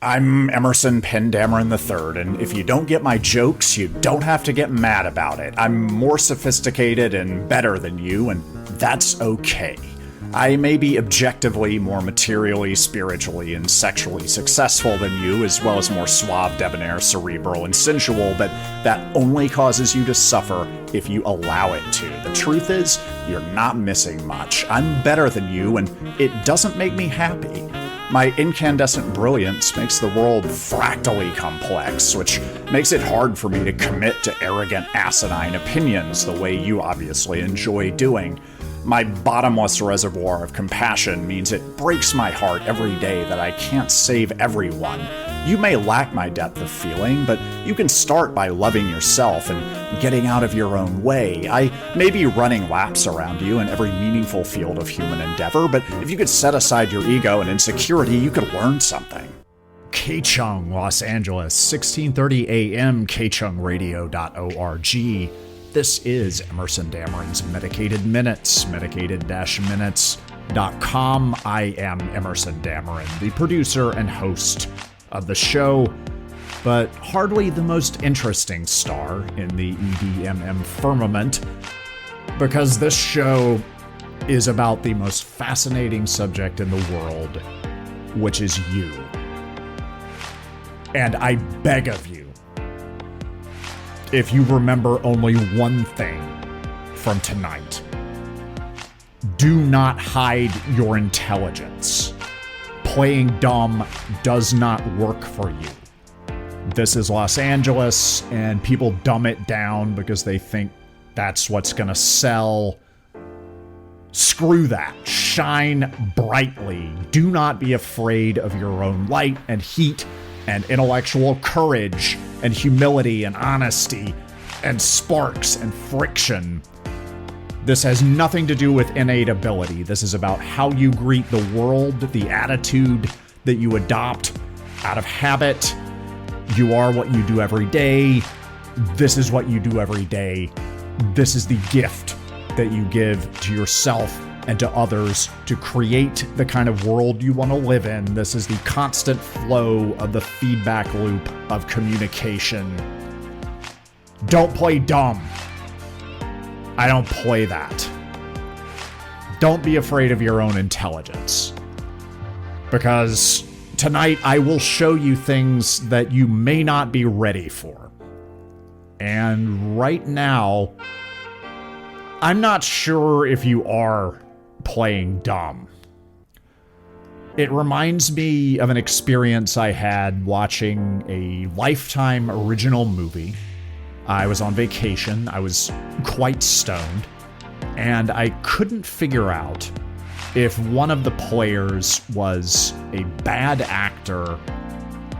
I'm Emerson Penn Dameron III, and if you don't get my jokes, you don't have to get mad about it. I'm more sophisticated and better than you, and that's okay. I may be objectively more materially, spiritually, and sexually successful than you, as well as more suave, debonair, cerebral, and sensual, but that only causes you to suffer if you allow it to. The truth is, you're not missing much. I'm better than you, and it doesn't make me happy. My incandescent brilliance makes the world fractally complex, which makes it hard for me to commit to arrogant, asinine opinions the way you obviously enjoy doing. My bottomless reservoir of compassion means it breaks my heart every day that I can't save everyone. You may lack my depth of feeling, but you can start by loving yourself and getting out of your own way. I may be running laps around you in every meaningful field of human endeavor, but if you could set aside your ego and insecurity, you could learn something. KCHUNG, Los Angeles, 1630 AM, kchungradio.org. This is Emerson Dameron's Medicated Minutes, medicated-minutes.com. I am Emerson Dameron, the producer and host of the show, but hardly the most interesting star in the EDMM firmament, because this show is about the most fascinating subject in the world, which is you. And I beg of you, if you remember only one thing from tonight, do not hide your intelligence. Playing dumb does not work for you. This is Los Angeles, and people dumb it down because they think that's what's gonna sell. Screw that. Shine brightly. Do not be afraid of your own light and heat and intellectual courage and humility and honesty and sparks and friction. This has nothing to do with innate ability. This is about how you greet the world, the attitude that you adopt out of habit. You are what you do every day. This is what you do every day. This is the gift that you give to yourself and to others to create the kind of world you want to live in. This is the constant flow of the feedback loop of communication. Don't play dumb. I don't play that. Don't be afraid of your own intelligence. Because tonight I will show you things that you may not be ready for. And right now, I'm not sure if you are playing dumb. It reminds me of an experience I had watching a Lifetime original movie. I was on vacation, I was quite stoned, and I couldn't figure out if one of the players was a bad actor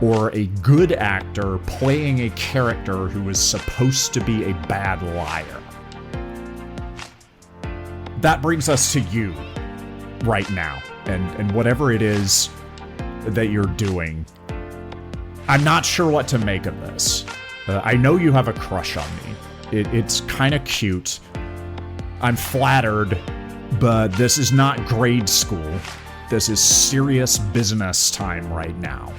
or a good actor playing a character who was supposed to be a bad liar. That brings us to you right now, and whatever it is that you're doing. I'm not sure what to make of this. I know you have a crush on me. It's kind of cute. I'm flattered, but this is not grade school. This is serious business time right now.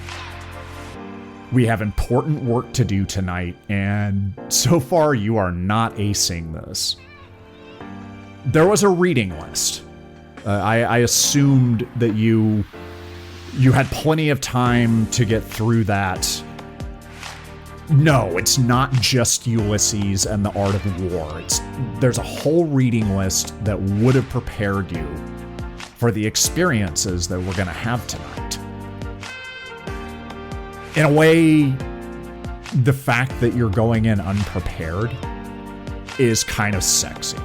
We have important work to do tonight, and so far you are not acing this. There was a reading list. I assumed that you had plenty of time to get through that. No, it's not just Ulysses and the Art of War. There's a whole reading list that would have prepared you for the experiences that we're going to have tonight. In a way, the fact that you're going in unprepared is kind of sexy.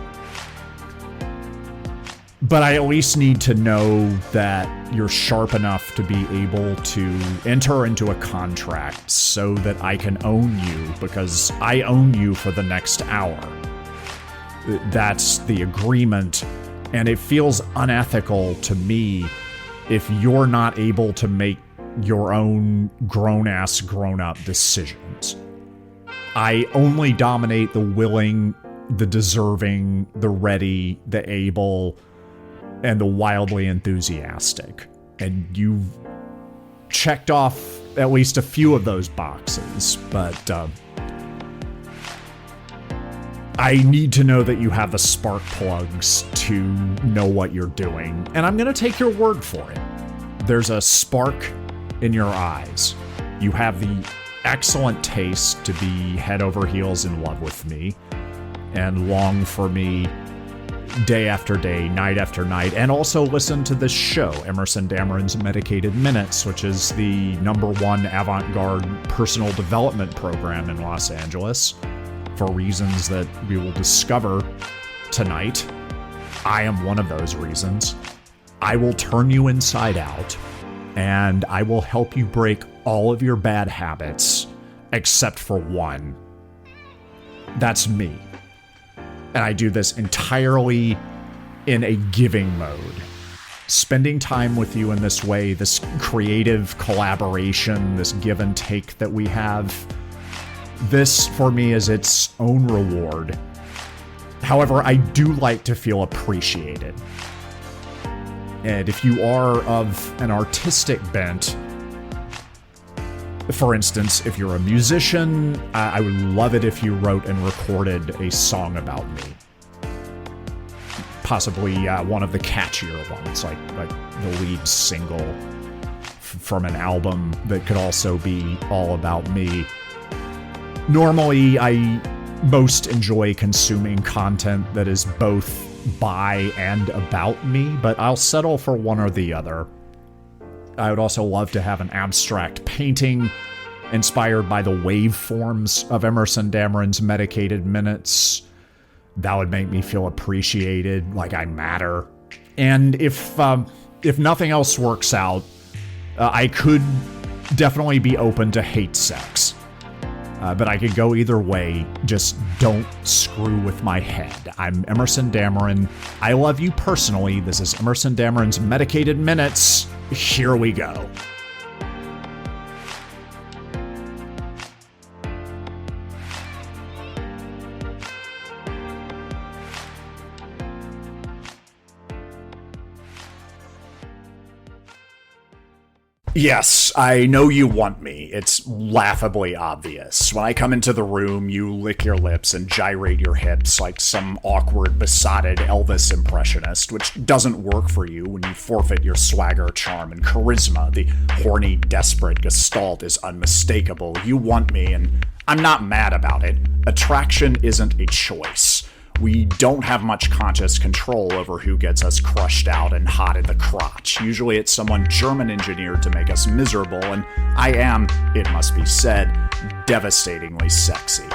But I at least need to know that you're sharp enough to be able to enter into a contract so that I can own you, because I own you for the next hour. That's the agreement, and it feels unethical to me if you're not able to make your own grown-ass, grown-up decisions. I only dominate the willing, the deserving, the ready, the able, and the wildly enthusiastic. And you've checked off at least a few of those boxes, but I need to know that you have the spark plugs to know what you're doing, and I'm going to take your word for it. There's a spark in your eyes. You have the excellent taste to be head over heels in love with me and long for me day after day, night after night, and also listen to this show, Emerson Dameron's Medicated Minutes, which is the #1 avant-garde personal development program in Los Angeles, for reasons that we will discover tonight. I am one of those reasons. I will turn you inside out, and I will help you break all of your bad habits, except for one. That's me. And I do this entirely in a giving mode. Spending time with you in this way, this creative collaboration, this give and take that we have, this for me is its own reward. However, I do like to feel appreciated. And if you are of an artistic bent, for instance, if you're a musician, I would love it if you wrote and recorded a song about me. Possibly one of the catchier ones, like the lead single from an album that could also be all about me. Normally, I most enjoy consuming content that is both by and about me, but I'll settle for one or the other. I would also love to have an abstract painting inspired by the waveforms of Emerson Dameron's Medicated Minutes. That would make me feel appreciated, like I matter. And if nothing else works out, I could definitely be open to hate sex. But I could go either way. Just don't screw with my head. I'm Emerson Dameron. I love you personally. This is Emerson Dameron's Medicated Minutes. Here we go. Yes, I know you want me. It's laughably obvious. When I come into the room, you lick your lips and gyrate your hips like some awkward, besotted Elvis impressionist, which doesn't work for you when you forfeit your swagger, charm, and charisma. The horny, desperate gestalt is unmistakable. You want me, and I'm not mad about it. Attraction isn't a choice. We don't have much conscious control over who gets us crushed out and hot in the crotch. Usually it's someone German engineered to make us miserable, and I am, it must be said, devastatingly sexy.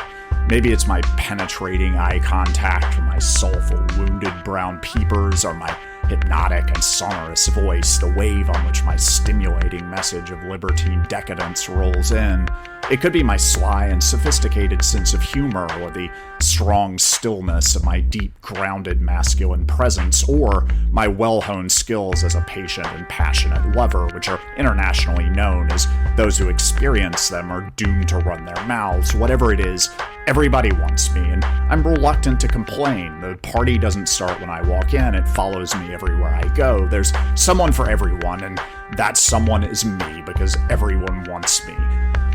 Maybe it's my penetrating eye contact, or my soulful wounded brown peepers, or my hypnotic and sonorous voice, the wave on which my stimulating message of libertine decadence rolls in. It could be my sly and sophisticated sense of humor, or the strong stillness of my deep, grounded masculine presence, or my well-honed skills as a patient and passionate lover, which are internationally known as those who experience them are doomed to run their mouths. Whatever it is, everybody wants me, and I'm reluctant to complain. The party doesn't start when I walk in, it follows me everywhere I go. There's someone for everyone, and that someone is me, because everyone wants me.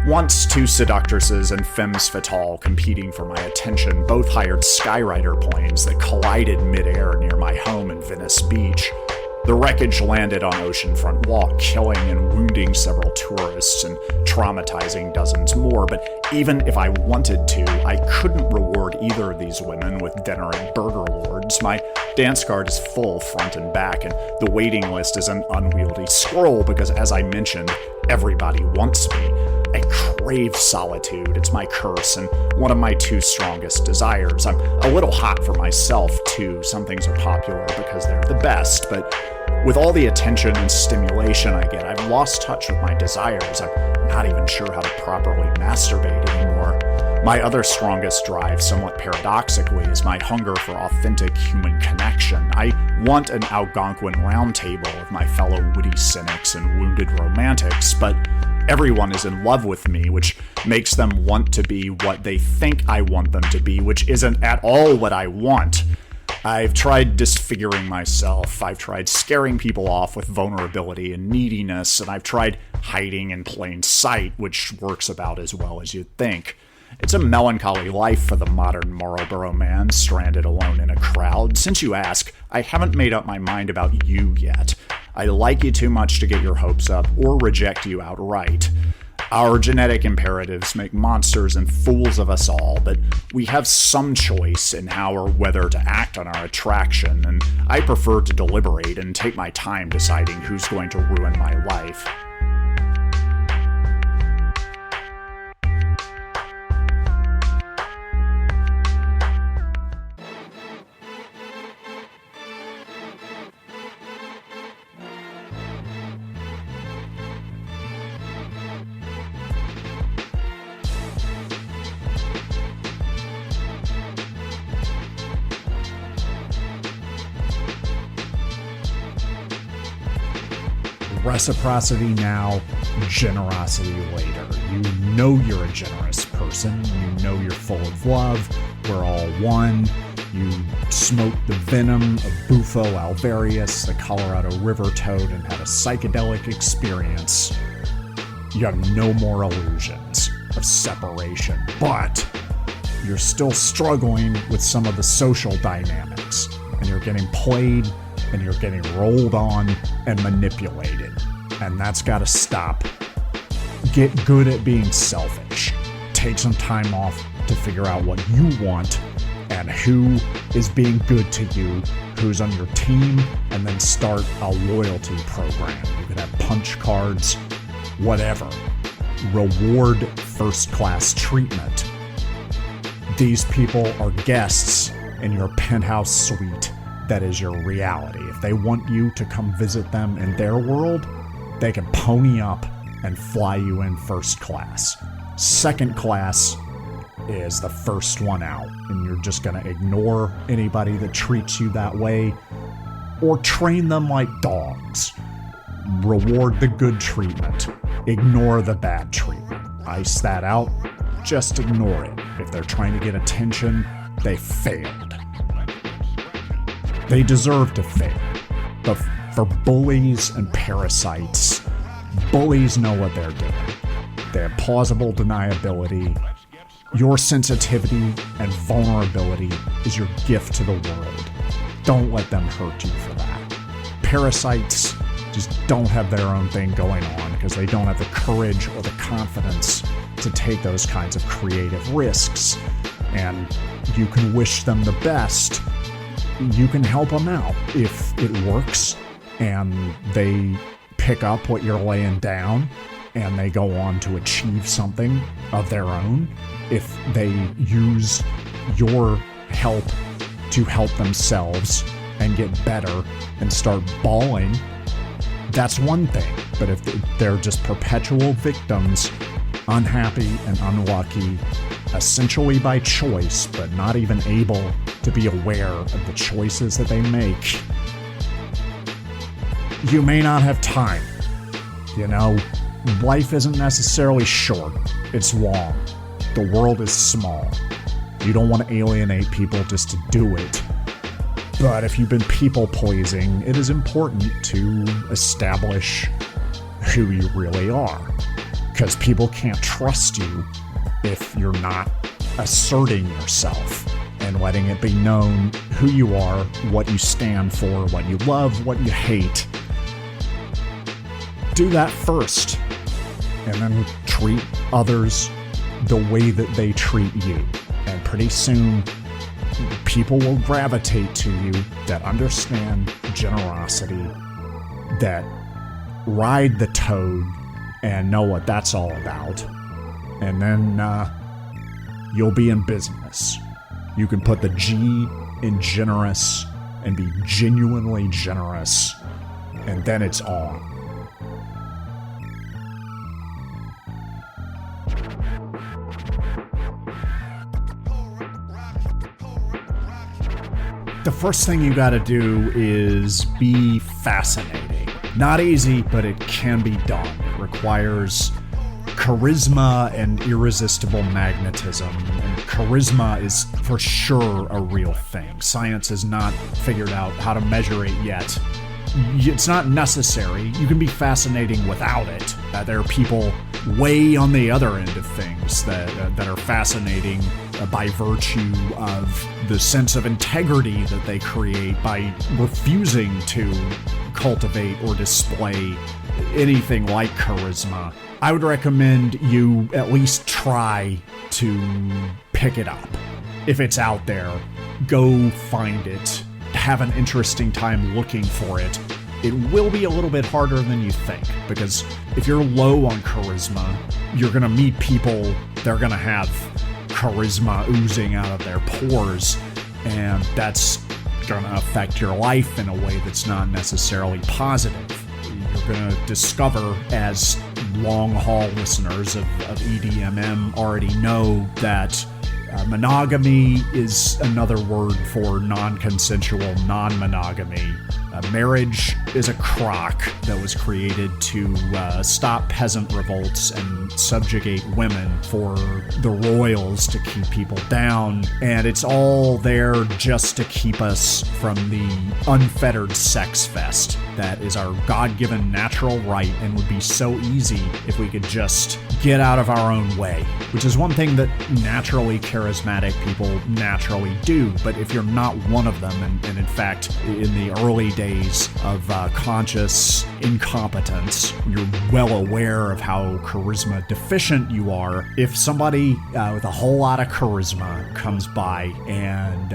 Once, two seductresses and femmes fatale competing for my attention both hired Skyrider planes that collided midair near my home in Venice Beach. The wreckage landed on Oceanfront Walk, killing and wounding several tourists and traumatizing dozens more, but even if I wanted to, I couldn't reward either of these women with dinner at Burger Lords. My dance card is full front and back, and the waiting list is an unwieldy scroll because, as I mentioned, everybody wants me. I crave solitude, it's my curse, and one of my two strongest desires. I'm a little hot for myself, too. Some things are popular because they're the best, but with all the attention and stimulation I get, I've lost touch with my desires. I'm not even sure how to properly masturbate anymore. My other strongest drive, somewhat paradoxically, is my hunger for authentic human connection. I want an Algonquin roundtable of my fellow witty cynics and wounded romantics, but everyone is in love with me, which makes them want to be what they think I want them to be, which isn't at all what I want. I've tried disfiguring myself, I've tried scaring people off with vulnerability and neediness, and I've tried hiding in plain sight, which works about as well as you'd think. It's a melancholy life for the modern Marlboro man, stranded alone in a crowd. Since you ask, I haven't made up my mind about you yet. I like you too much to get your hopes up or reject you outright. Our genetic imperatives make monsters and fools of us all, but we have some choice in how or whether to act on our attraction, and I prefer to deliberate and take my time deciding who's going to ruin my life. Reciprocity now, generosity later. You know you're a generous person. You know you're full of love. We're all one. You smoked the venom of Bufo alvarius, the Colorado river toad, and had a psychedelic experience. You have no more illusions of separation, but you're still struggling with some of the social dynamics, and you're getting played, and you're getting rolled on and manipulated. And that's got to stop. Get good at being selfish. Take some time off to figure out what you want and who is being good to you, who's on your team, and then start a loyalty program. You could have punch cards, whatever. Reward first-class treatment. These people are guests in your penthouse suite. That is your reality. If they want you to come visit them in their world, they can pony up and fly you in first class. Second class is the first one out, and you're just going to ignore anybody that treats you that way or train them like dogs. Reward the good treatment. Ignore the bad treatment. Ice that out. Just ignore it. If they're trying to get attention, they failed. They deserve to fail. But for bullies and parasites, bullies know what they're doing. They have plausible deniability. Your sensitivity and vulnerability is your gift to the world. Don't let them hurt you for that. Parasites just don't have their own thing going on because they don't have the courage or the confidence to take those kinds of creative risks. And you can wish them the best. You can help them out if it works and they pick up what you're laying down and they go on to achieve something of their own. If they use your help to help themselves and get better and start bawling, that's one thing. But if they're just perpetual victims, unhappy and unlucky, essentially by choice, but not even able to be aware of the choices that they make, you may not have time. You know, life isn't necessarily short, it's long. The world is small. You don't want to alienate people just to do it. But if you've been people-pleasing, it is important to establish who you really are. Because people can't trust you if you're not asserting yourself and letting it be known who you are, what you stand for, what you love, what you hate. Do that first, and then treat others the way that they treat you. And pretty soon, people will gravitate to you that understand generosity, that ride the toad and know what that's all about. And then you'll be in business. You can put the G in generous and be genuinely generous, and then it's on. The first thing you gotta do is be fascinating. Not easy, but it can be done. It requires charisma and irresistible magnetism. And charisma is for sure a real thing. Science has not figured out how to measure it yet, It's not necessary. You can be fascinating without it. There are people way on the other end of things that are fascinating by virtue of the sense of integrity that they create by refusing to cultivate or display anything like charisma. I would recommend you at least try to pick it up. If it's out there, go find it. Have an interesting time looking for it. It will be a little bit harder than you think, because if you're low on charisma, you're going to meet people, they're going to have charisma oozing out of their pores, and that's going to affect your life in a way that's not necessarily positive. You're going to discover, as long-haul listeners of EDMM already know, that monogamy is another word for non-consensual non-monogamy. Marriage is a crock that was created to stop peasant revolts and subjugate women for the royals to keep people down, and it's all there just to keep us from the unfettered sex fest that is our God-given natural right and would be so easy if we could just get out of our own way, which is one thing that naturally charismatic people naturally do. But if you're not one of them, and in fact, in the early days of conscious incompetence, you're well aware of how charisma deficient you are. If somebody with a whole lot of charisma comes by and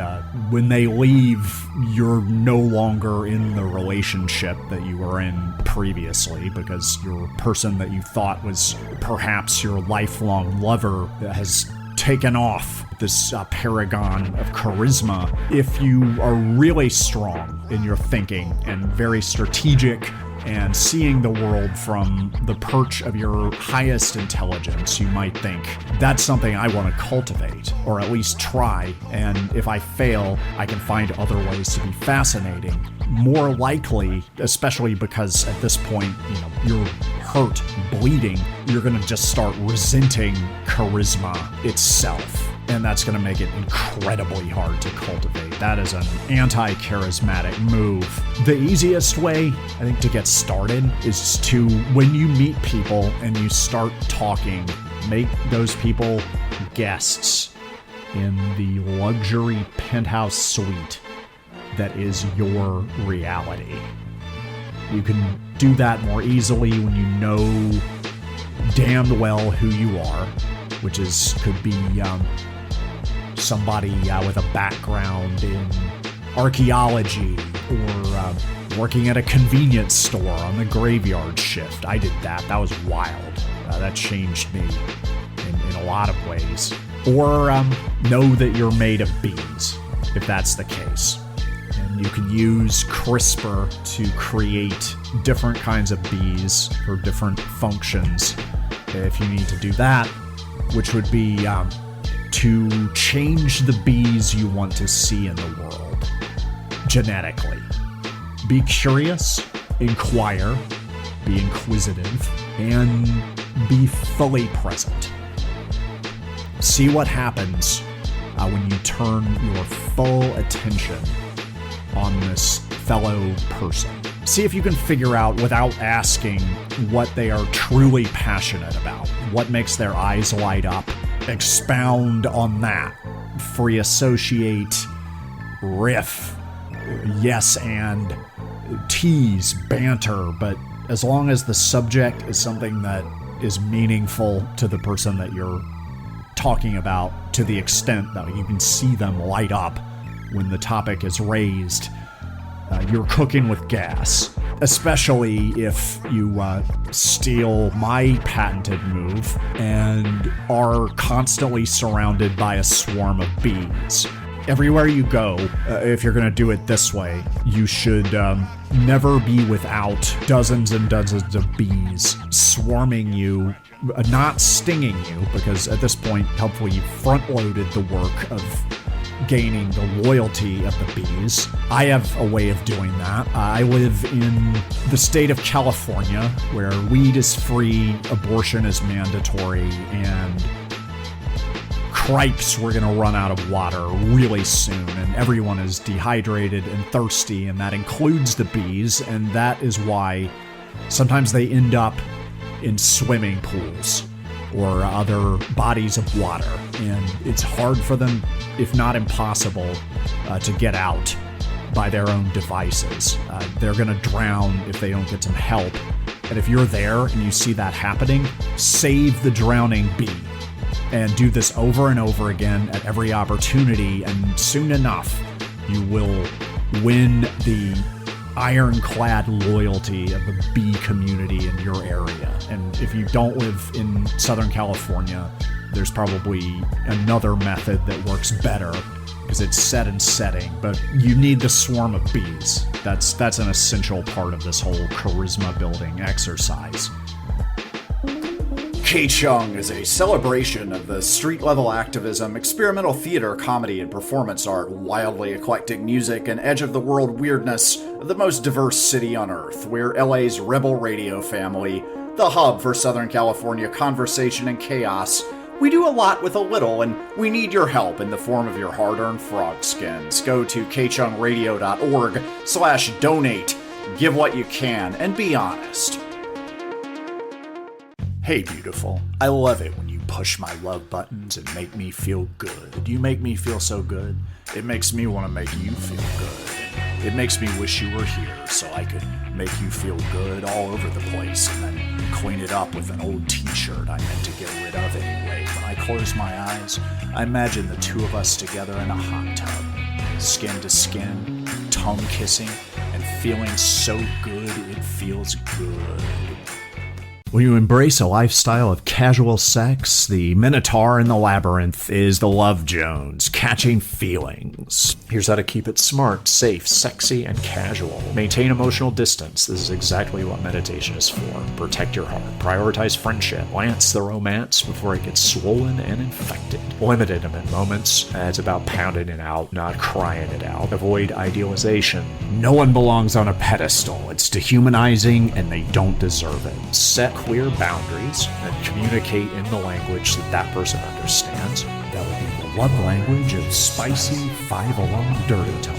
when they leave, you're no longer in the relationship that you were in previously, because your person that you thought was perhaps your lifelong lover has taken off this paragon of charisma. If you are really strong in your thinking and very strategic and seeing the world from the perch of your highest intelligence, you might think, that's something I want to cultivate, or at least try, and if I fail, I can find other ways to be fascinating. More likely, especially because at this point, you're hurt, bleeding, you're going to just start resenting charisma itself. And that's going to make it incredibly hard to cultivate. That is an anti-charismatic move. The easiest way, I think, to get started is to, when you meet people and you start talking, make those people guests in the luxury penthouse suite that is your reality. You can do that more easily when you know damned well who you are, which could be somebody with a background in archaeology or working at a convenience store on the graveyard shift. I did that. That was wild. That changed me in a lot of ways. Or know that you're made of bees, if that's the case. And you can use CRISPR to create different kinds of bees for different functions if you need to do that, which would be to change the bees you want to see in the world genetically. Be curious, inquire, be inquisitive, and be fully present. See what happens when you turn your full attention on this fellow person. See if you can figure out, without asking, what they are truly passionate about, what makes their eyes light up. Expound on that. Free associate, riff, yes and, tease, banter, but as long as the subject is something that is meaningful to the person that you're talking about, to the extent that you can see them light up when the topic is raised, you're cooking with gas. Especially if you steal my patented move and are constantly surrounded by a swarm of bees. Everywhere you go, if you're going to do it this way, you should never be without dozens and dozens of bees swarming you, not stinging you, because at this point, hopefully you've front-loaded the work of gaining the loyalty of the bees. I have a way of doing that. I live in the state of California, where weed is free, abortion is mandatory, and cripes, we're going to run out of water really soon, and everyone is dehydrated and thirsty, and that includes the bees, and that is why sometimes they end up in swimming pools or other bodies of water, and it's hard for them, if not impossible, to get out by their own devices. They're going to drown if they don't get some help, and if you're there and you see that happening, save the drowning bee. And do this over and over again at every opportunity, and soon enough, you will win the ironclad loyalty of the bee community in your area. And if you don't live in Southern California, there's probably another method that works better because it's set and setting, but you need the swarm of bees. That's an essential part of this whole charisma building exercise. KCHUNG is a celebration of the street-level activism, experimental theater, comedy, and performance art, wildly eclectic music, and edge-of-the-world weirdness of the most diverse city on Earth. We're LA's rebel radio family, the hub for Southern California conversation and chaos. We do a lot with a little, and we need your help in the form of your hard-earned frog skins. Go to kchungradio.org/donate. Give what you can, and be honest. Hey, beautiful. I love it when you push my love buttons and make me feel good. You make me feel so good. It makes me want to make you feel good. It makes me wish you were here so I could make you feel good all over the place and then clean it up with an old t-shirt I meant to get rid of anyway. When I close my eyes, I imagine the two of us together in a hot tub, skin to skin, tongue kissing, and feeling so good it feels good. When you embrace a lifestyle of casual sex, the Minotaur in the Labyrinth is the Love Jones, catching feelings. Here's how to keep it smart, safe, sexy, and casual. Maintain emotional distance. This is exactly what meditation is for. Protect your heart. Prioritize friendship. Lance the romance before it gets swollen and infected. Limit intimate moments. It's about pounding it out, not crying it out. Avoid idealization. No one belongs on a pedestal. It's dehumanizing, and they don't deserve it. Set clear boundaries and communicate in the language that person understands. That would be the love language of spicy, five-alarm dirty talk.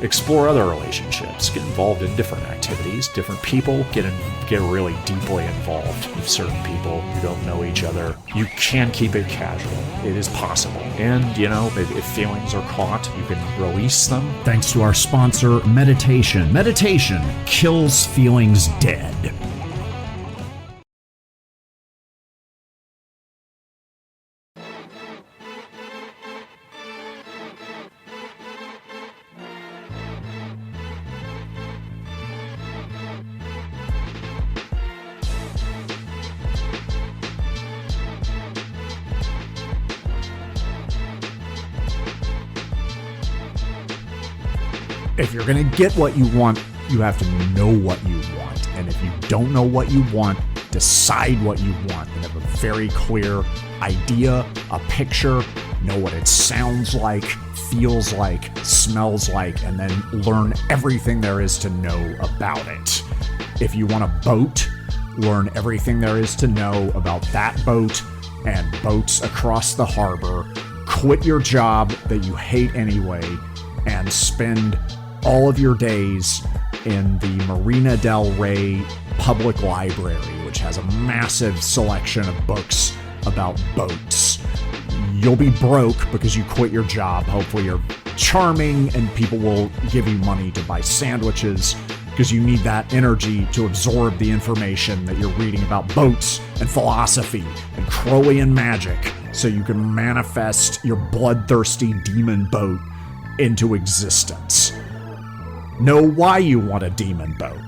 Explore other relationships. Get involved in different activities. Different people get really deeply involved with certain people who don't know each other. You can keep it casual. It is possible. And, if feelings are caught, you can release them. Thanks to our sponsor, Meditation. Meditation kills feelings dead. If you're going to get what you want, you have to know what you want. And if you don't know what you want, decide what you want and have a very clear idea, a picture, know what it sounds like, feels like, smells like, and then learn everything there is to know about it. If you want a boat, learn everything there is to know about that boat and boats across the harbor. Quit your job that you hate anyway and spend all of your days in the Marina del Rey Public Library, which has a massive selection of books about boats. You'll be broke because you quit your job. Hopefully you're charming and people will give you money to buy sandwiches because you need that energy to absorb the information that you're reading about boats and philosophy and Crowleyan magic so you can manifest your bloodthirsty demon boat into existence. Know why you want a demon boat.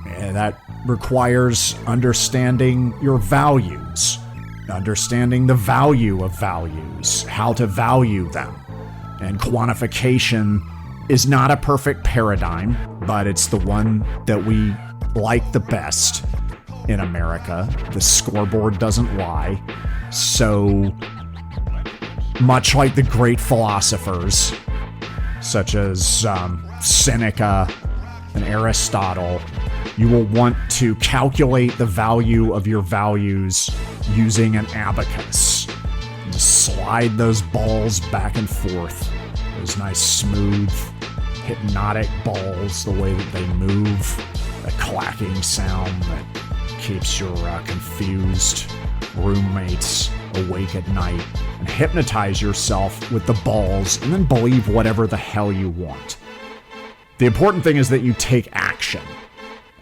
And that requires understanding your values, understanding the value of values, how to value them. And quantification is not a perfect paradigm, but it's the one that we like the best in America. The scoreboard doesn't lie. So much like the great philosophers, such as Seneca and Aristotle, you will want to calculate the value of your values using an abacus. And slide those balls back and forth. Those nice, smooth, hypnotic balls, the way that they move. The clacking sound that keeps your confused roommates awake at night. And hypnotize yourself with the balls and then believe whatever the hell you want. The important thing is that you take action.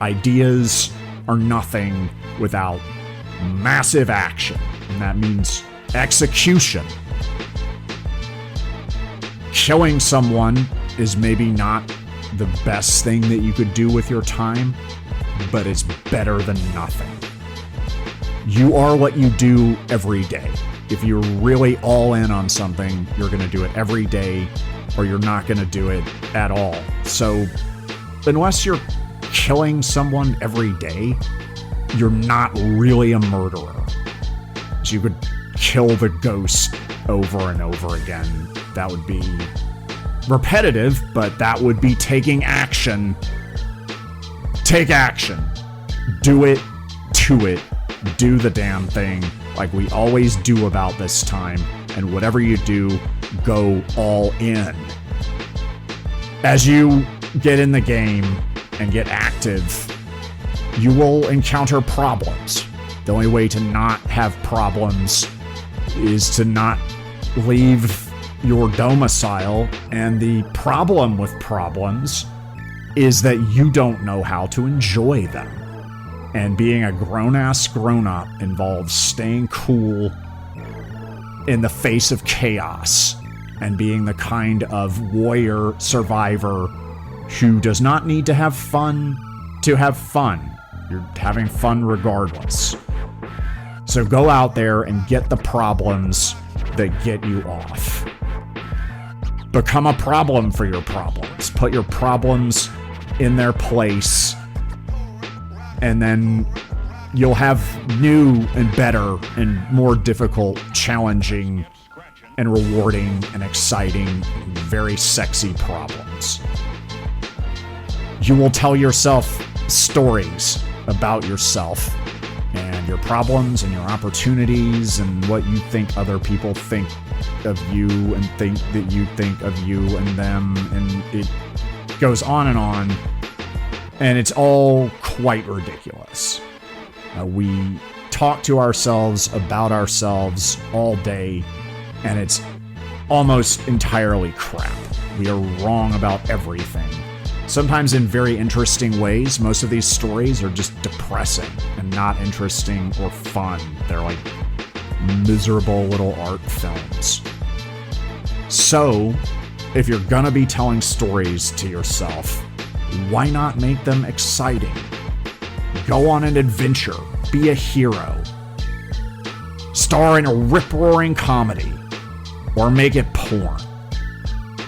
Ideas are nothing without massive action, and that means execution. Killing someone is maybe not the best thing that you could do with your time, but it's better than nothing. You are what you do every day. If you're really all in on something, you're going to do it every day, or you're not going to do it at all. So, unless you're killing someone every day, you're not really a murderer. So you could kill the ghost over and over again. That would be repetitive, but that would be taking action. Take action. Do it to it. Do the damn thing like we always do about this time. And whatever you do, go all in. As you get in the game and get active, you will encounter problems. The only way to not have problems is to not leave your domicile, and the problem with problems is that you don't know how to enjoy them. And being a grown-ass grown-up involves staying cool in the face of chaos and being the kind of warrior survivor who does not need to have fun to have fun. You're having fun regardless. So go out there and get the problems that get you off. Become a problem for your problems. Put your problems in their place, and then you'll have new and better and more difficult, challenging and rewarding and exciting, very sexy problems. You will tell yourself stories about yourself and your problems and your opportunities and what you think other people think of you and think that you think of you and them, and it goes on, and it's all quite ridiculous. We talk to ourselves about ourselves all day, and it's almost entirely crap. We are wrong about everything. Sometimes in very interesting ways. Most of these stories are just depressing and not interesting or fun. They're like miserable little art films. So, if you're gonna be telling stories to yourself, why not make them exciting? Go on an adventure. Be a hero. Star in a rip-roaring comedy. Or make it porn.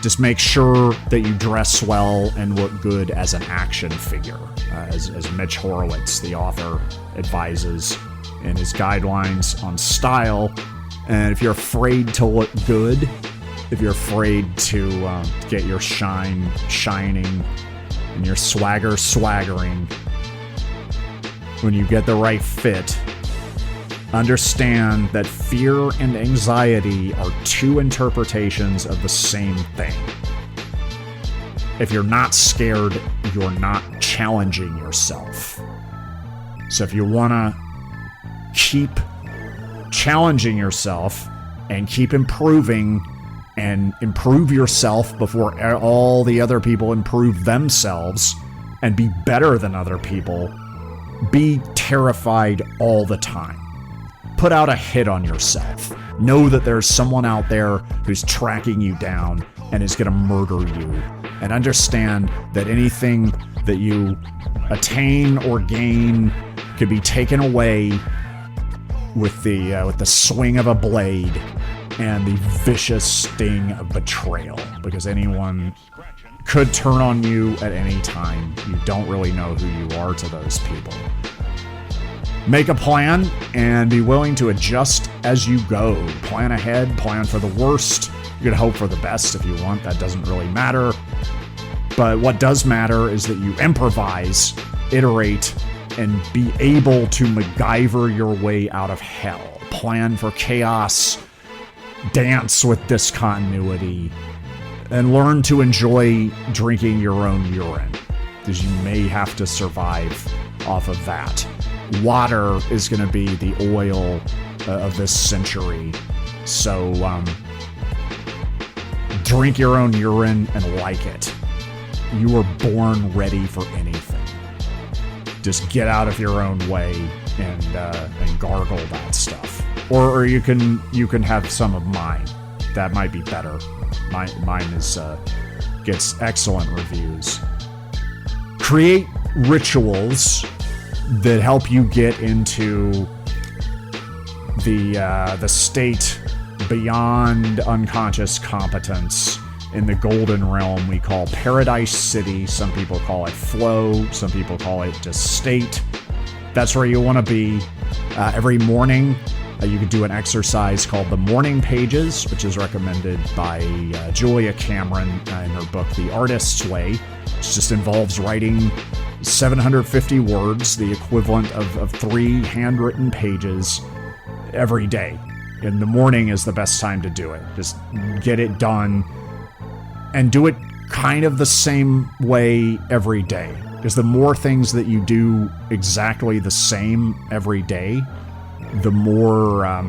Just make sure that you dress well and look good as an action figure, as Mitch Horowitz, the author, advises in his guidelines on style. And if you're afraid to look good, if you're afraid to get your shine shining and your swagger swaggering, when you get the right fit, understand that fear and anxiety are two interpretations of the same thing. If you're not scared, you're not challenging yourself. So if you want to keep challenging yourself and keep improving and improve yourself before all the other people improve themselves and be better than other people, be terrified all the time. Put out a hit on yourself. Know that there's someone out there who's tracking you down and is going to murder you. And understand that anything that you attain or gain could be taken away with the swing of a blade and the vicious sting of betrayal. Because anyone could turn on you at any time. You don't really know who you are to those people. Make a plan and be willing to adjust as you go. Plan ahead, plan for the worst. You can hope for the best if you want. That doesn't really matter. But what does matter is that you improvise, iterate, and be able to MacGyver your way out of hell. Plan for chaos dance with discontinuity, and learn to enjoy drinking your own urine, because you may have to survive off of that. Water is going to be the oil of this century. So drink your own urine and like it. You were born ready for anything. Just get out of your own way and gargle that stuff. Or you can have some of mine. That might be better. Mine is gets excellent reviews. Create rituals that help you get into the state beyond unconscious competence in the golden realm we call Paradise City. Some people call it flow. Some people call it just state. That's where you want to be. Every morning, you can do an exercise called the Morning Pages, which is recommended by Julia Cameron in her book, The Artist's Way. It just involves writing 750 words, the equivalent of 3 handwritten pages every day. And the morning is the best time to do it. Just get it done and do it kind of the same way every day. Because the more things that you do exactly the same every day, the more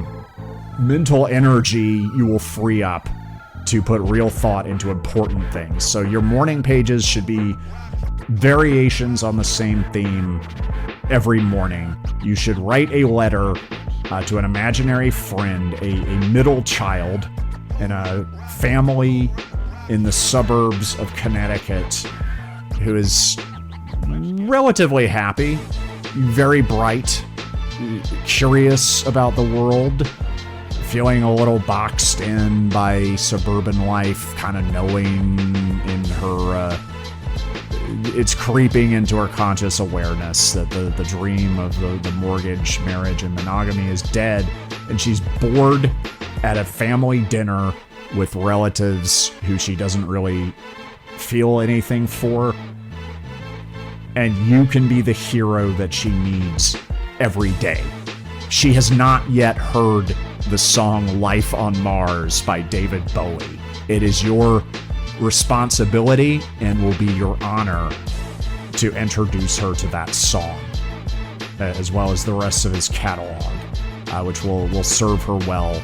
mental energy you will free up to put real thought into important things. So your morning pages should be variations on the same theme every morning. You should write a letter to an imaginary friend, a middle child in a family in the suburbs of Connecticut who is relatively happy, very bright, curious about the world, feeling a little boxed in by suburban life, kind of knowing in her, it's creeping into her conscious awareness that the dream of the mortgage, marriage, and monogamy is dead, and she's bored at a family dinner with relatives who she doesn't really feel anything for, and you can be the hero that she needs every day. She has not yet heard the song Life on Mars by David Bowie. It is your responsibility and will be your honor to introduce her to that song, as well as the rest of his catalog, which will serve her well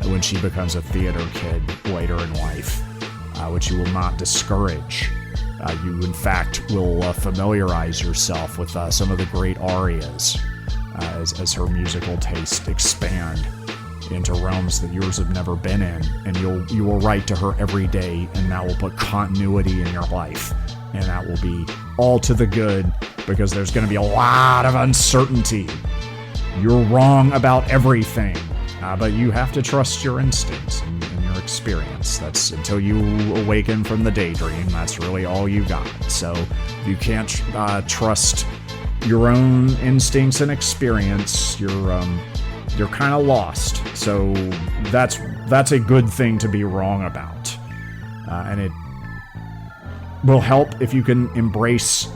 when she becomes a theater kid later in life, which you will not discourage. You, in fact, will familiarize yourself with some of the great arias as her musical taste expand into realms that yours have never been in, and you will write to her every day, and that will put continuity in your life, and that will be all to the good, because there's going to be a lot of uncertainty. You're wrong about everything, but you have to trust your instincts and your experience. That's until you awaken from the daydream. That's really all you got. So if you can't trust your own instincts and experience, you're kind of lost. So that's a good thing to be wrong about, and it will help if you can embrace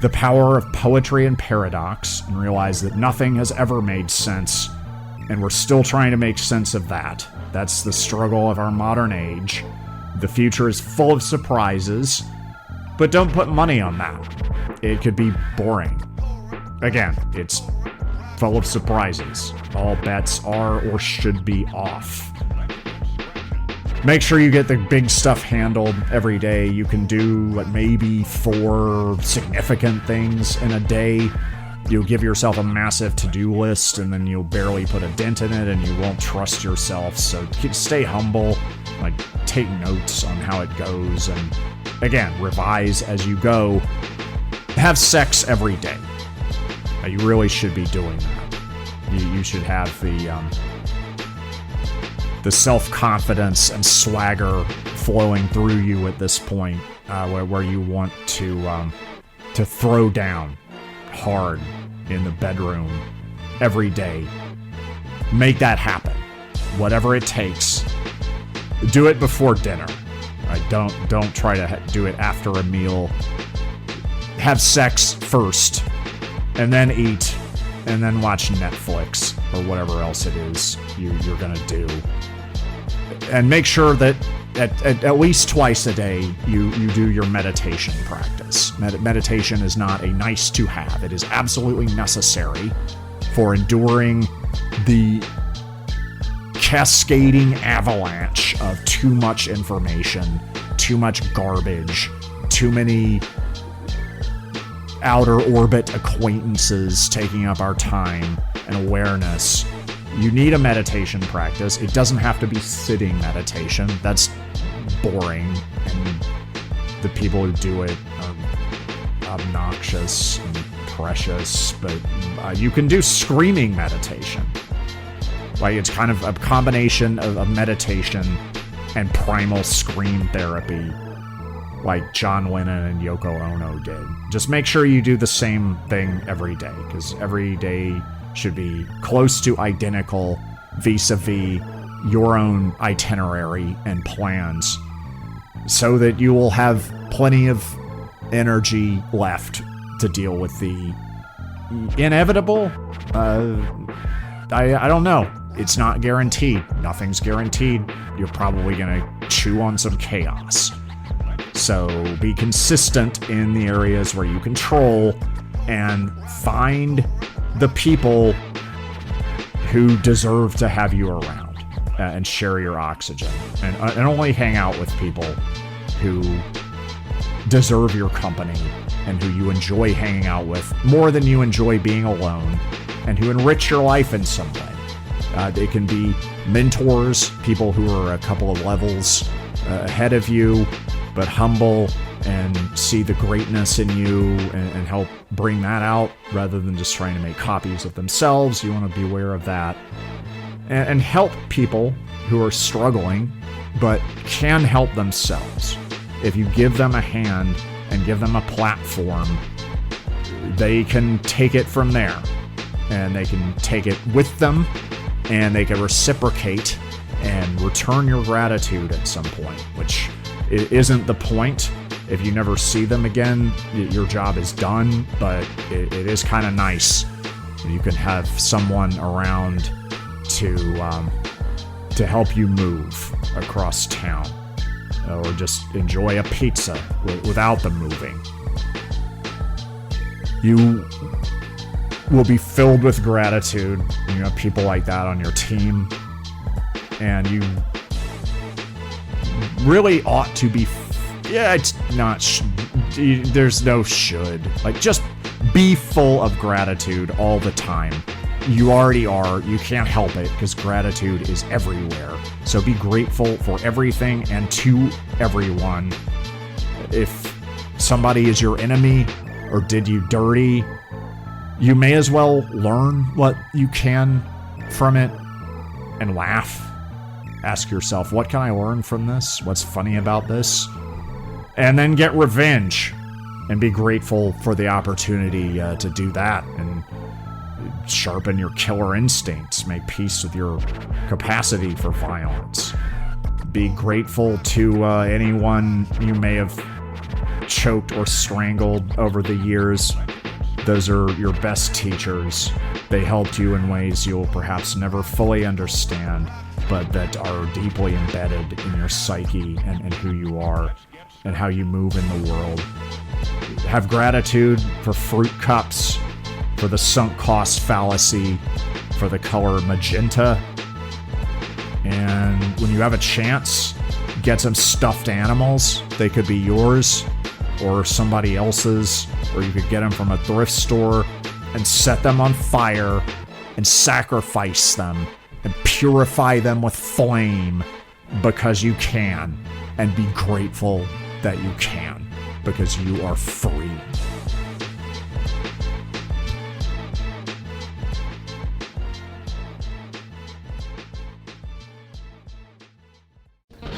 the power of poetry and paradox and realize that nothing has ever made sense, and we're still trying to make sense of that. That's the struggle of our modern age. The future is full of surprises, but don't put money on that. It could be boring. Again, it's full of surprises. All bets are or should be off. Make sure you get the big stuff handled every day. You can do maybe 4 significant things in a day. You'll give yourself a massive to-do list, and then you'll barely put a dent in it, and you won't trust yourself. So stay humble, take notes on how it goes, and again, revise as you go. Have sex every day. You really should be doing that. You should have the self-confidence and swagger flowing through you at this point, where you want to throw down hard in the bedroom every day. Make that happen, whatever it takes. Do it before dinner. Don't try to do it after a meal. Have sex first, and then eat, and then watch Netflix or whatever else it is you're gonna do. And make sure that at least twice a day you do your meditation practice. Meditation is not a nice to have. It is absolutely necessary for enduring the cascading avalanche of too much information, too much garbage, too many outer orbit acquaintances taking up our time and awareness. You need a meditation practice. It doesn't have to be sitting meditation. That's boring, and the people who do it are obnoxious and precious, but you can do screaming meditation. Like, it's kind of a combination of meditation and primal scream therapy, like John Lennon and Yoko Ono did. Just make sure you do the same thing every day, because every day should be close to identical vis-a-vis your own itinerary and plans, so that you will have plenty of energy left to deal with the inevitable. I don't know. It's not guaranteed. Nothing's guaranteed. You're probably going to chew on some chaos. So be consistent in the areas where you control, and find the people who deserve to have you around and share your oxygen. And only hang out with people who deserve your company and who you enjoy hanging out with more than you enjoy being alone, and who enrich your life in some way. They can be mentors, people who are a couple of levels ahead of you, but humble and see the greatness in you and help bring that out rather than just trying to make copies of themselves. You want to be aware of that. And help people who are struggling but can help themselves. If you give them a hand and give them a platform, they can take it from there. And they can take it with them, and they can reciprocate and return your gratitude at some point, which isn't the point. If you never see them again, your job is done, but it is kind of nice. You can have someone around to help you move across town, or just enjoy a pizza without them moving. You will be filled with gratitude. You have people like that on your team, and you really ought to be. It's not. There's no should. Like, just be full of gratitude all the time. You already are. You can't help it, because gratitude is everywhere. So be grateful for everything and to everyone. If somebody is your enemy or did you dirty, you may as well learn what you can from it and laugh. Ask yourself, what can I learn from this? What's funny about this? And then get revenge and be grateful for the opportunity to do that, and sharpen your killer instincts. Make peace with your capacity for violence. Be grateful to anyone you may have choked or strangled over the years. Those are your best teachers. They helped you in ways you'll perhaps never fully understand, but that are deeply embedded in your psyche and who you are and how you move in the world. Have gratitude for fruit cups, for the sunk cost fallacy, for the color magenta. And when you have a chance, get some stuffed animals. They could be yours or somebody else's, or you could get them from a thrift store and set them on fire and sacrifice them and purify them with flame, because you can, and be grateful that you can, because you are free.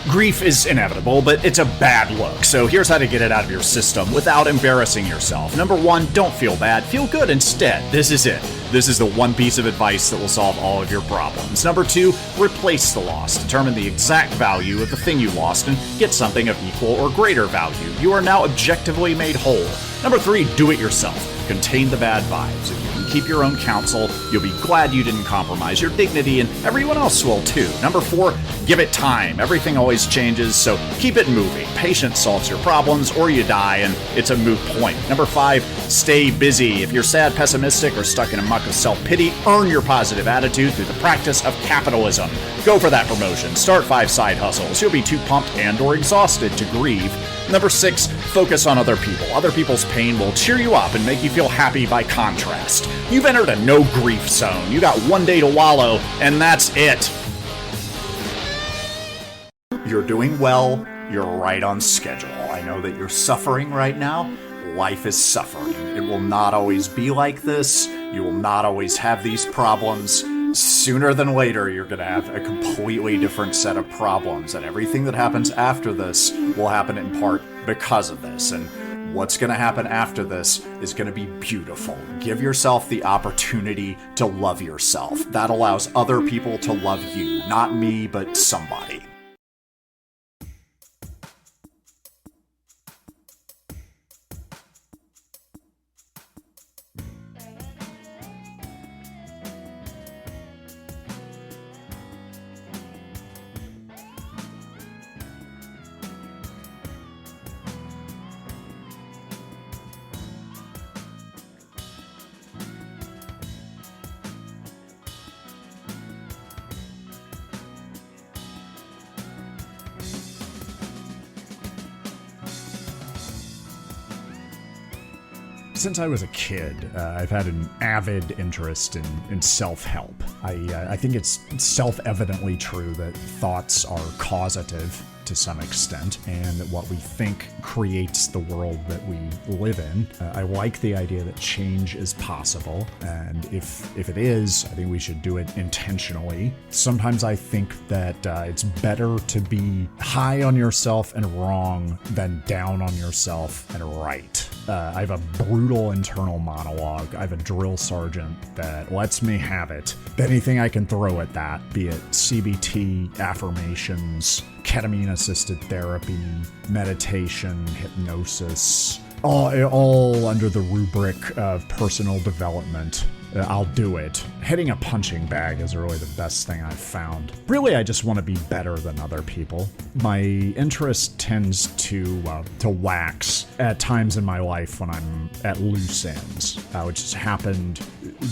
Grief is inevitable, but it's a bad look, so here's how to get it out of your system without embarrassing yourself. Number 1, don't feel bad, feel good instead. This is it. This is the one piece of advice that will solve all of your problems. Number 2, replace the loss. Determine the exact value of the thing you lost and get something of equal or greater value. You are now objectively made whole. Number 3, do it yourself. Contain the bad vibes. If you can keep your own counsel. You'll be glad you didn't compromise your dignity, and everyone else will too. Number 4, give it time. Everything always changes, so keep it moving. Patience solves your problems, or you die, and it's a moot point. Number 5, stay busy. If you're sad, pessimistic, or stuck in a muck of self-pity, earn your positive attitude through the practice of capitalism. Go for that promotion. Start 5 side hustles. You'll be too pumped and or exhausted to grieve. Number 6, focus on other people. Other people's pain will cheer you up and make you feel happy by contrast. You've entered a no grief zone. You got one day to wallow, and that's it. You're doing well. You're right on schedule. I know that you're suffering right now. Life is suffering. It will not always be like this. You will not always have these problems. Sooner than later, you're going to have a completely different set of problems, and everything that happens after this will happen in part because of this. And what's going to happen after this is going to be beautiful. Give yourself the opportunity to love yourself. That allows other people to love you. Not me, but somebody. Since I was a kid, I've had an avid interest in self-help. I think it's self-evidently true that thoughts are causative to some extent, and that what we think creates the world that we live in. I like the idea that change is possible, and if it is, I think we should do it intentionally. Sometimes I think that it's better to be high on yourself and wrong than down on yourself and right. I have a brutal internal monologue. I have a drill sergeant that lets me have it. Anything I can throw at that, be it CBT, affirmations, ketamine-assisted therapy, meditation, hypnosis, all under the rubric of personal development. I'll do it. Hitting a punching bag is really the best thing I've found. Really, I just want to be better than other people. My interest tends to wax at times in my life when I'm at loose ends, which has happened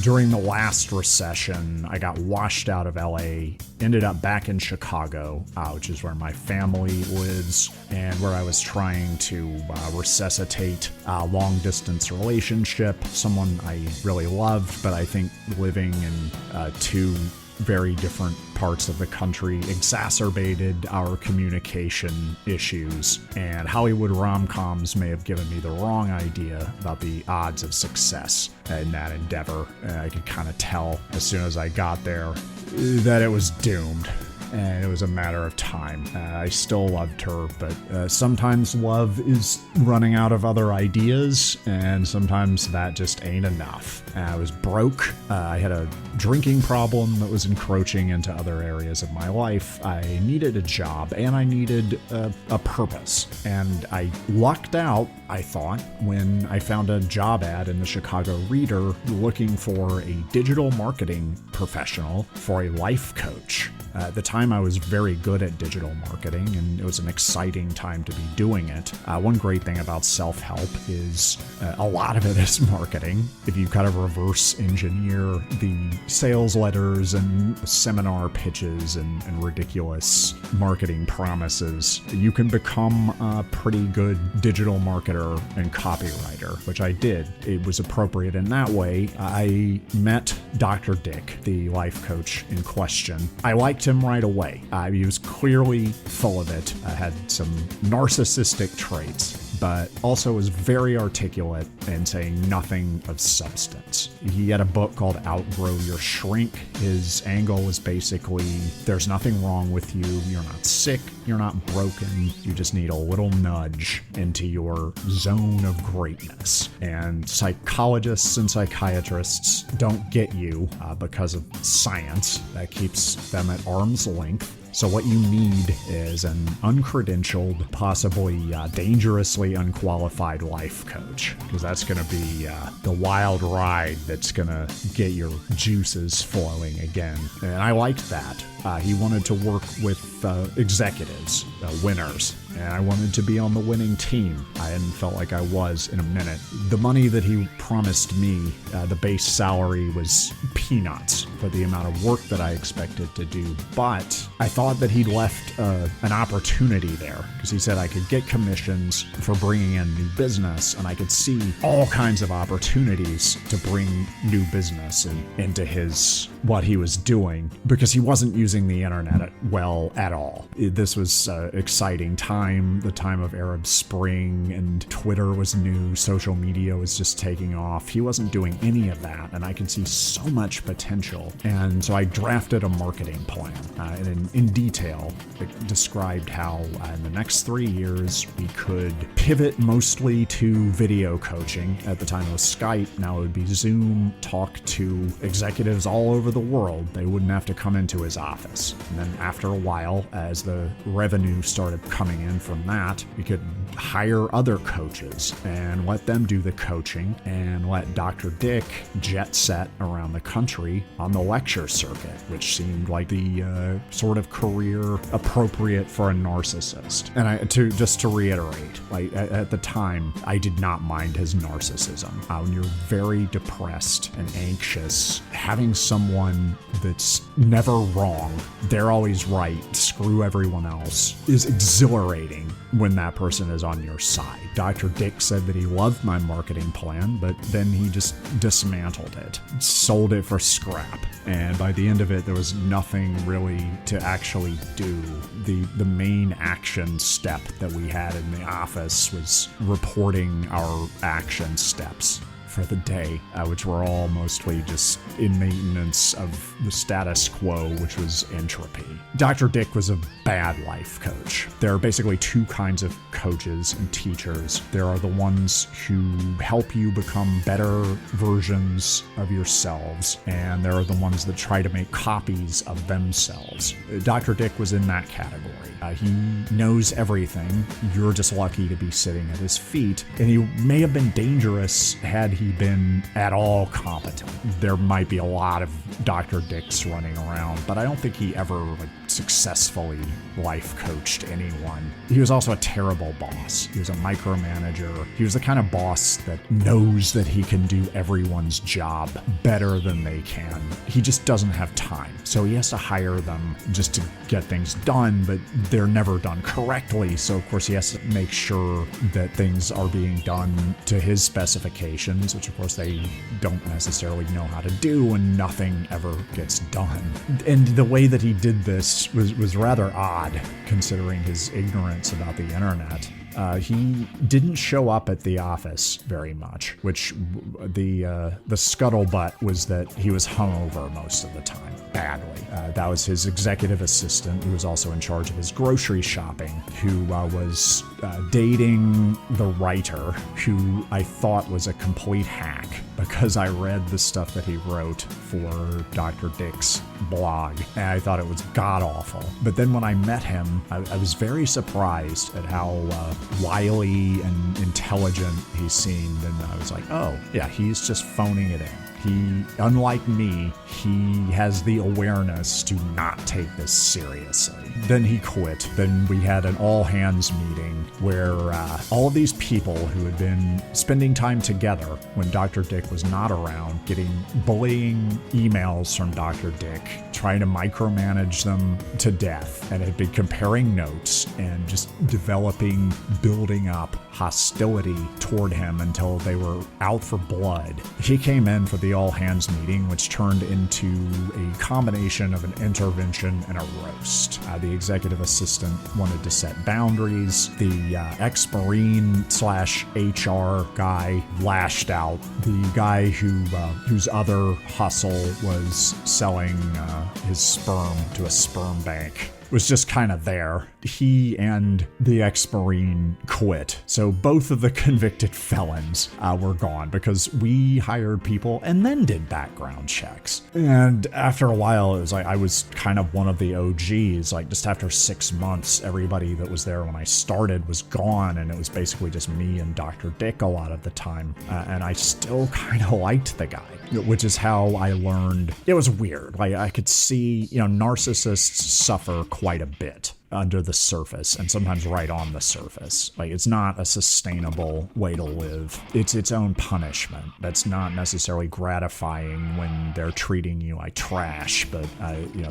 during the last recession. I got washed out of LA, ended up back in Chicago, which is where my family lives, and where I was trying to resuscitate a long-distance relationship, someone I really loved, but I think living in two very different parts of the country exacerbated our communication issues, and Hollywood rom-coms may have given me the wrong idea about the odds of success in that endeavor. I could kind of tell as soon as I got there that it was doomed, and it was a matter of time. I still loved her, but sometimes love is running out of other ideas, and sometimes that just ain't enough. I was broke. I had a drinking problem that was encroaching into other areas of my life. I needed a job, and I needed a purpose. And I lucked out, I thought, when I found a job ad in the Chicago Reader looking for a digital marketing professional for a life coach. At the time, I was very good at digital marketing, and it was an exciting time to be doing it. One great thing about self-help is a lot of it is marketing. If you kind of reverse engineer the sales letters and seminar pitches and ridiculous marketing promises, you can become a pretty good digital marketer and copywriter, which I did. It was appropriate in that way. I met Dr. Dick, the life coach in question. I liked him right away. He was clearly full of it. I had some narcissistic traits, but also was very articulate and saying nothing of substance. He had a book called Outgrow Your Shrink. His angle was basically, there's nothing wrong with you. You're not sick. You're not broken. You just need a little nudge into your zone of greatness. And psychologists and psychiatrists don't get you because of science that keeps them at arm's length. So what you need is an uncredentialed, possibly dangerously unqualified life coach, because that's going to be the wild ride that's going to get your juices flowing again. And I liked that. He wanted to work with executives, winners, and I wanted to be on the winning team. I hadn't felt like I was in a minute. The money that he promised me, the base salary, was peanuts for the amount of work that I expected to do. But I thought that he'd left an opportunity there, because he said I could get commissions for bringing in new business, and I could see all kinds of opportunities to bring new business into what he was doing, because he wasn't using the internet well at all. This was an exciting time, the time of Arab Spring, and Twitter was new, social media was just taking off. He wasn't doing any of that, and I could see so much potential. And so I drafted a marketing plan, and in detail, it described how in the next 3 years we could pivot mostly to video coaching. At the time it was Skype, now it would be Zoom, talk to executives all over the world. They wouldn't have to come into his office. And then after a while, as the revenue started coming in from that, we could hire other coaches and let them do the coaching, and let Dr. Dick jet set around the country on the lecture circuit, which seemed like the sort of career appropriate for a narcissist. And just to reiterate, like at the time, I did not mind his narcissism. When you're very depressed and anxious, having someone that's never wrong, they're always right, screw everyone else, is exhilarating when that person is on your side. Dr. Dick said that he loved my marketing plan, but then he just dismantled it, sold it for scrap. And by the end of it, there was nothing really to actually do. The main action step that we had in the office was reporting our action steps for the day, which were all mostly just in maintenance of the status quo, which was entropy. Dr. Dick was a bad life coach. There are basically two kinds of coaches and teachers. There are the ones who help you become better versions of yourselves, and there are the ones that try to make copies of themselves. Dr. Dick was in that category. He knows everything. You're just lucky to be sitting at his feet, and he may have been dangerous had he been at all competent. There might be a lot of Dr. Dicks running around, but I don't think he ever successfully life coached anyone. He was also a terrible boss. He was a micromanager. He was the kind of boss that knows that he can do everyone's job better than they can. He just doesn't have time. So he has to hire them just to get things done, but they're never done correctly. So of course he has to make sure that things are being done to his specifications, which of course they don't necessarily know how to do, and nothing ever gets done. And the way that he did this was rather odd, considering his ignorance about the internet. He didn't show up at the office very much, which the scuttlebutt was that he was hungover most of the time, badly. That was his executive assistant, who was also in charge of his grocery shopping, who was dating the writer, who I thought was a complete hack, because I read the stuff that he wrote for Dr. Dick's blog, and I thought it was god-awful. But then when I met him, I was very surprised at how wily and intelligent he seemed, and I was like, oh, yeah, he's just phoning it in. He, unlike me, he has the awareness to not take this seriously. Then he quit. Then we had an all-hands meeting where all of these people who had been spending time together when Dr. Dick was not around, getting bullying emails from Dr. Dick, trying to micromanage them to death, and had been comparing notes and just building up hostility toward him until they were out for blood. He came in for the all-hands meeting, which turned into a combination of an intervention and a roast. The executive assistant wanted to set boundaries. The ex-Marine / HR guy lashed out. The guy whose other hustle was selling his sperm to a sperm bank was just kind of there. He and the ex-Marine quit. So both of the convicted felons were gone because we hired people and then did background checks. And after a while, it was like I was kind of one of the OGs. Like just after 6 months, everybody that was there when I started was gone, and it was basically just me and Dr. Dick a lot of the time. And I still kind of liked the guy, which is how I learned. It was weird. Like I could see, narcissists suffer quite a bit under the surface, and sometimes right on the surface. Like it's not a sustainable way to live. It's its own punishment. That's not necessarily gratifying when they're treating you like trash, but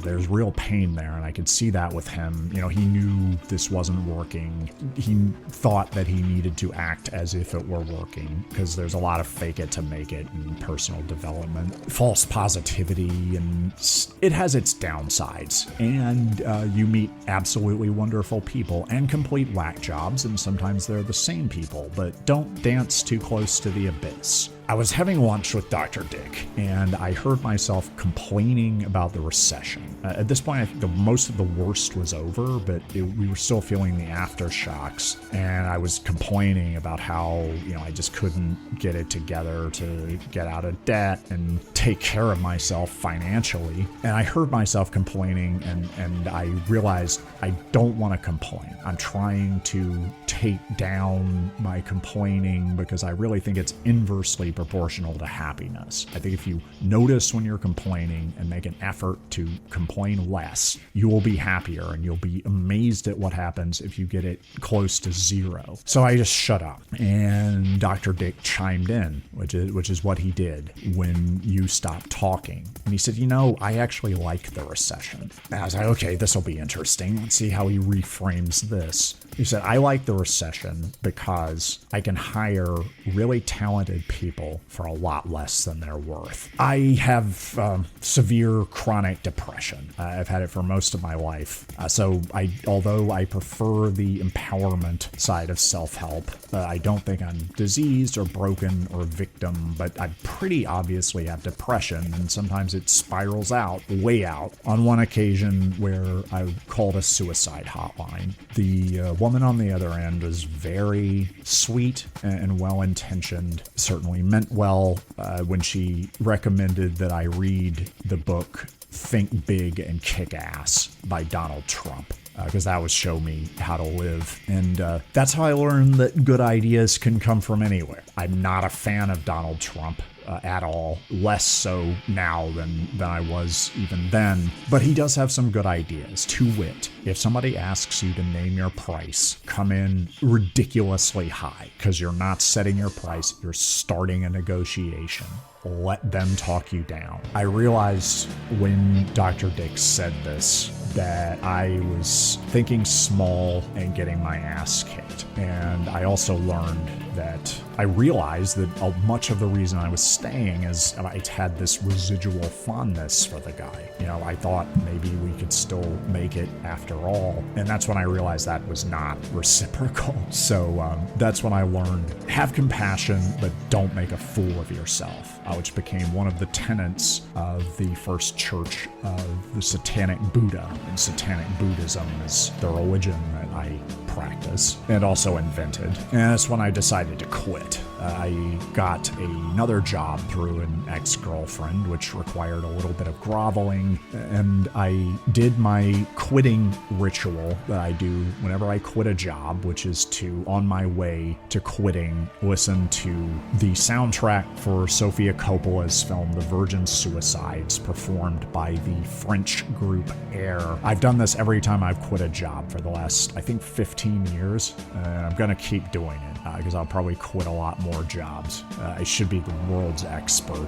there's real pain there, and I could see that with him. He knew this wasn't working. He thought that he needed to act as if it were working, because there's a lot of fake it to make it in personal development, false positivity, and it has its downsides. And you meet absolutely wonderful people and complete whack jobs, and sometimes they're the same people, but don't dance too close to the abyss. I was having lunch with Dr. Dick, and I heard myself complaining about the recession. At this point, I think most of the worst was over, but we were still feeling the aftershocks, and I was complaining about how, I just couldn't get it together to get out of debt and take care of myself financially. And I heard myself complaining, and I realized I don't want to complain. I'm trying to take down my complaining because I really think it's inversely proportional to happiness. I think if you notice when you're complaining and make an effort to complain less, you will be happier, and you'll be amazed at what happens if you get it close to zero. So I just shut up, and Dr. Dick chimed in, which is what he did when you stopped talking. And he said, I actually like the recession. And I was like, okay, this will be interesting. Let's see how he reframes this. He said, I like the recession because I can hire really talented people for a lot less than they're worth. I have severe chronic depression. I've had it for most of my life. So although I prefer the empowerment side of self-help, I don't think I'm diseased or broken or a victim, but I pretty obviously have depression, and sometimes it spirals out, way out. On one occasion where I called a suicide hotline, the woman on the other end was very sweet and well-intentioned, certainly meant well when she recommended that I read the book Think Big and Kick Ass by Donald Trump, because that would show me how to live. And that's how I learned that good ideas can come from anywhere. I'm not a fan of Donald Trump at all, less so now than I was even then. But he does have some good ideas. To wit, if somebody asks you to name your price, come in ridiculously high, because you're not setting your price, you're starting a negotiation. Let them talk you down. I realized when Dr. Dick said this that I was thinking small and getting my ass kicked. And I also learned that I realized that much of the reason I was staying is I had this residual fondness for the guy. I thought maybe we could still make it after all. And that's when I realized that was not reciprocal. So that's when I learned, have compassion, but don't make a fool of yourself, which became one of the tenets of the first church of the Satanic Buddha. And Satanic Buddhism is the religion that I practice and also invented. And that's when I decided to quit. I got another job through an ex-girlfriend, which required a little bit of groveling, and I did my quitting ritual that I do whenever I quit a job, which is to, on my way to quitting, listen to the soundtrack for Sofia Coppola's film The Virgin Suicides, performed by the French group Air. I've done this every time I've quit a job for the last, I think, 15 years, and I'm going to keep doing it because I'll probably quit a lot more jobs. I should be the world's expert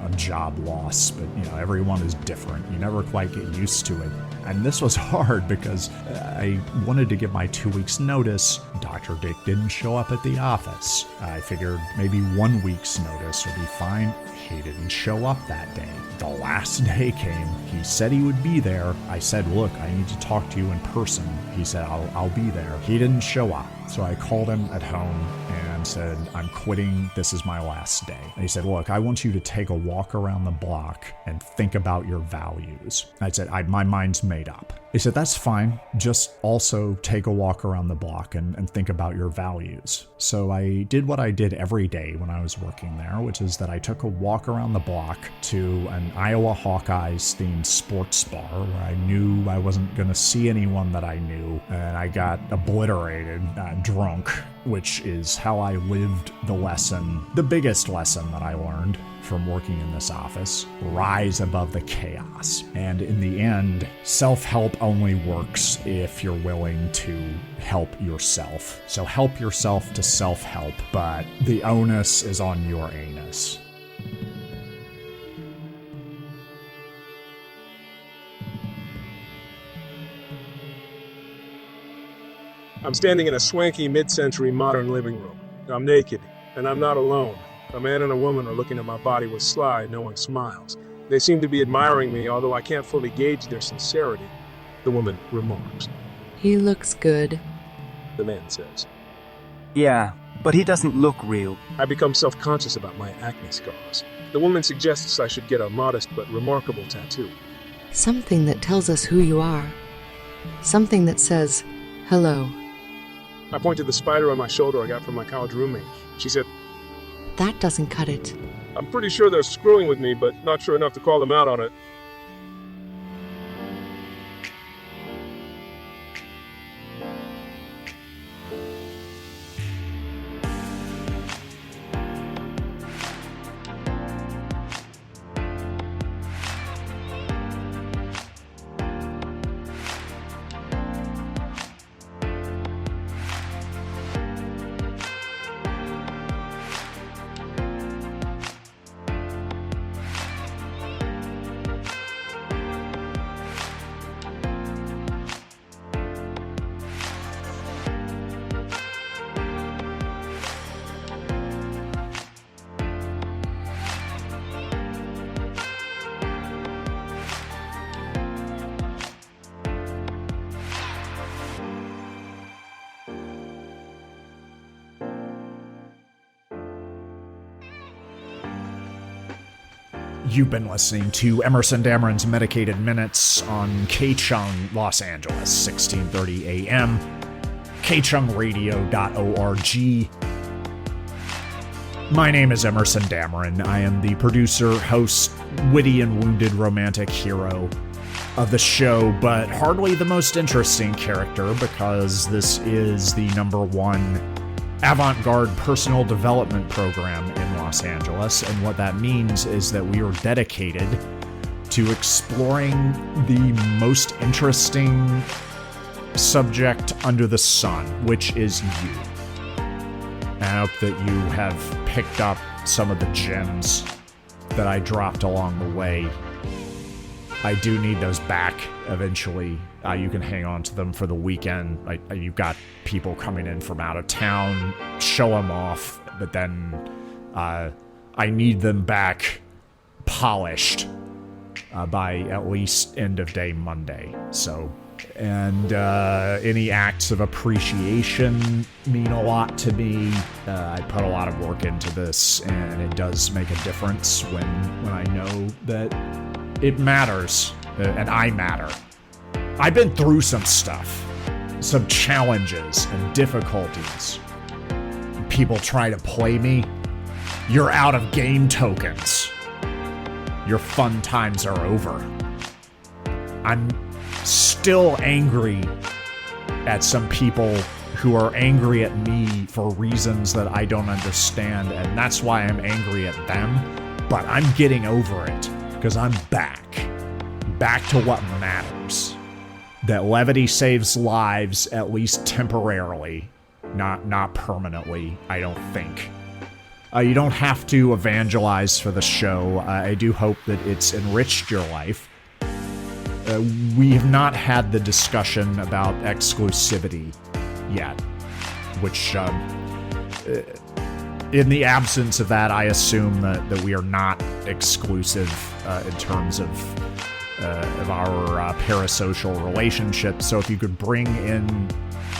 on job loss, but everyone is different. You never quite get used to it. And this was hard because I wanted to give my 2 weeks notice. Dr. Dick didn't show up at the office. I figured maybe 1 week's notice would be fine. He didn't show up that day. The last day came. He said he would be there. I said, look, I need to talk to you in person. He said, I'll be there. He didn't show up. So I called him at home and said, I'm quitting. This is my last day. And he said, look, I want you to take a walk around the block and think about your values. I said, my mind's made up. He said, that's fine. Just also take a walk around the block and think about your values. So I did what I did every day when I was working there, which is that I took a walk around the block to an Iowa Hawkeyes themed sports bar where I knew I wasn't going to see anyone that I knew. And I got obliterated, drunk, which is how I lived the lesson, the biggest lesson that I learned from working in this office: rise above the chaos. And in the end, self-help only works if you're willing to help yourself. So help yourself to self-help, but the onus is on your anus. I'm standing in a swanky mid-century modern living room. I'm naked, and I'm not alone. A man and a woman are looking at my body with sly, knowing smiles. They seem to be admiring me, although I can't fully gauge their sincerity. The woman remarks. He looks good. The man says. Yeah, but he doesn't look real. I become self-conscious about my acne scars. The woman suggests I should get a modest but remarkable tattoo. Something that tells us who you are. Something that says, hello. I point to the spider on my shoulder I got from my college roommate. She said, That doesn't cut it. I'm pretty sure they're screwing with me, but not sure enough to call them out on it. You've been listening to Emerson Dameron's Medicated Minutes on KCHUNG, Los Angeles, 1630 a.m., kchungradio.org. My name is Emerson Dameron. I am the producer, host, witty and wounded romantic hero of the show, but hardly the most interesting character because this is the #1 avant-garde personal development program in Los Angeles, and what that means is that we are dedicated to exploring the most interesting subject under the sun, which is you. And I hope that you have picked up some of the gems that I dropped along the way. I do need those back eventually. You can hang on to them for the weekend. You've got people coming in from out of town, show them off, but then I need them back polished by at least end of day Monday. So, and any acts of appreciation mean a lot to me. I put a lot of work into this, and it does make a difference when I know that it matters, and I matter. I've been through some stuff, some challenges and difficulties. People try to play me. You're out of game tokens. Your fun times are over. I'm still angry at some people who are angry at me for reasons that I don't understand, and that's why I'm angry at them. But I'm getting over it because I'm back to what matters. That levity saves lives, at least temporarily, not permanently, I don't think. You don't have to evangelize for the show. I do hope that it's enriched your life. We have not had the discussion about exclusivity yet, which, in the absence of that, I assume that we are not exclusive in terms of our parasocial relationships. So if you could bring in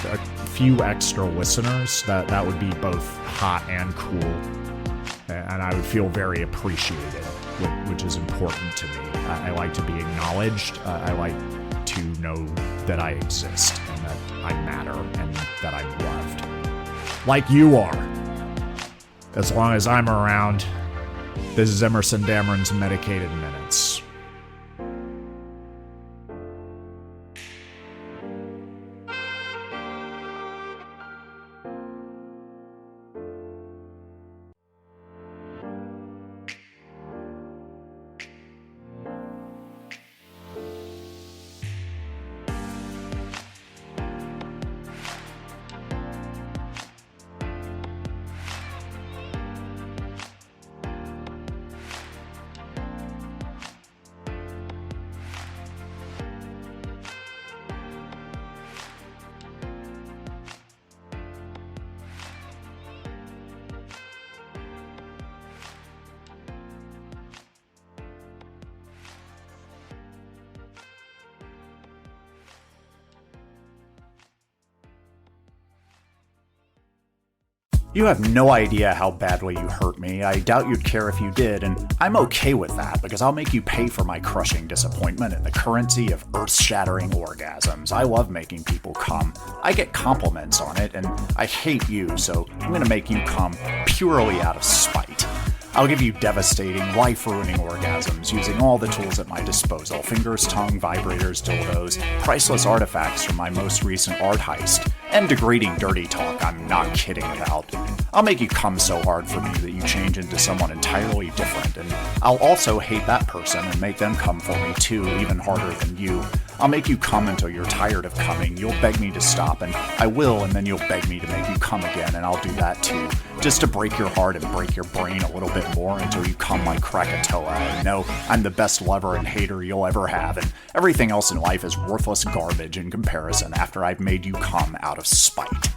a few extra listeners, that would be both hot and cool, and I would feel very appreciated, which is important to me. I like to be acknowledged. I like to to know that I exist and that I matter and that I'm loved. Like you are. As long as I'm around. This is Emerson Dameron's Medicated Minutes. You have no idea how badly you hurt me. I doubt you'd care if you did, and I'm okay with that because I'll make you pay for my crushing disappointment in the currency of earth-shattering orgasms. I love making people come. I get compliments on it, and I hate you, so I'm gonna make you come purely out of spite. I'll give you devastating, life-ruining orgasms using all the tools at my disposal. Fingers, tongue, vibrators, dildos, priceless artifacts from my most recent art heist, and degrading dirty talk I'm not kidding about. I'll make you come so hard for me that you change into someone entirely different, and I'll also hate that person and make them come for me too, even harder than you. I'll make you come until you're tired of coming. You'll beg me to stop, and I will, and then you'll beg me to make you come again, and I'll do that too. Just to break your heart and break your brain a little bit more until you come like Krakatoa and know I'm the best lover and hater you'll ever have, and everything else in life is worthless garbage in comparison after I've made you come out of spite.